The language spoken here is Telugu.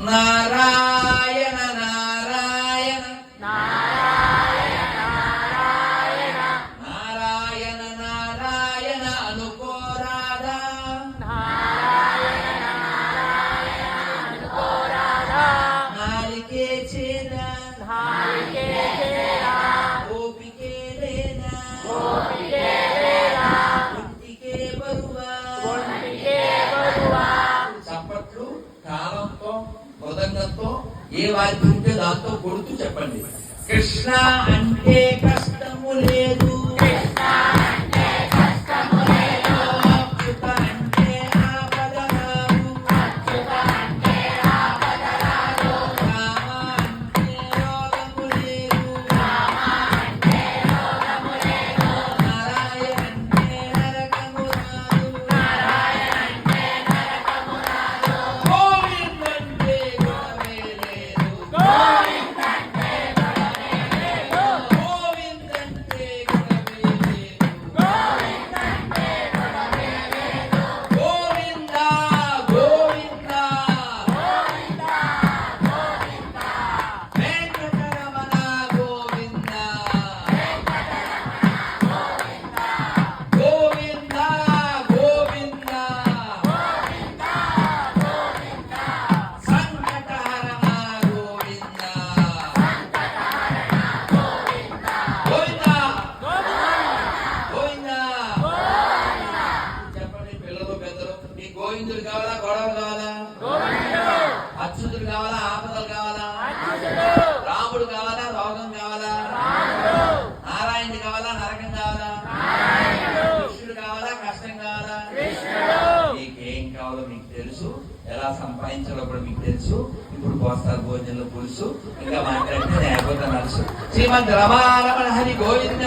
నారాయణ నారాయణ నారాయణ నారాయణ నారాయణ నారాయణ అనుకోరాదా నారాయణ నారాయణ అనుకోరాదా నాలికే చేద నాలికే చేరా ఓపికే లేనా ఓపికే లేరా ఒంటికే బరువా ఒంటికే బరువా చప్పట్లు తాళంతో మృదంగంతో ఏ వాద్యం ఉంటే దాంతో కొడుతూ చెప్పండి. కృష్ణ అంటే కష్టము లేదు, కృష్ణ అంటే కష్టము లేదు, అచ్యుత అంటే ఆపద రాదు, అచ్యుత అంటే ఆపద రాదు, రామ అంటే రోగము లేదు, రామ అంటే రోగము లేదు, నారాయణ అంటే నరకము రాదు, నారాయణ అంటే నరకము రాదు, గోవిందంటే గొడవే లేదు, గోవిందంటే గొడవే లేదు, గోవిందంటే గొడవే లేదు, గోవిందంటే గొడవే లేదు, గోవింద గోవింద గోవిందా గోవిందా వెంకటరమణ గోవింద గోవిందా గోవింద గోవింద గోవిందా గోవిందా సంకటహరణ గోవింద సంకటహరణ గోవిందా గోవింద గోవిందా గోవింద చెప్పండి పిల్లలు పెద్దలు, మీ గోవిందుడు కావాలా గొడవలు కావాలా, గోవిందుడు అచ్యుతుడు కావాలా ఆపదలు కావాలా, అచ్యుతుడు రాముడు కావాలా రోగం కావాలా, రాముడు నారాయణుడు కావాలా నరకం కావాలా, నారాయణుడు కృష్ణుడు కావాలా కష్టం కావాలా, కృష్ణుడు మీకేం కావాలో మీకు తెలుసు, ఎలా సంపాదించాలో కూడా మీకు తెలుసు. ఇప్పుడు పోస్తారు భోజనంలో పులుసు, ఇంకా మాట్లాడితే లేకపోతే నలుసు. శ్రీమద్ రమారమణ హరి గోవింద.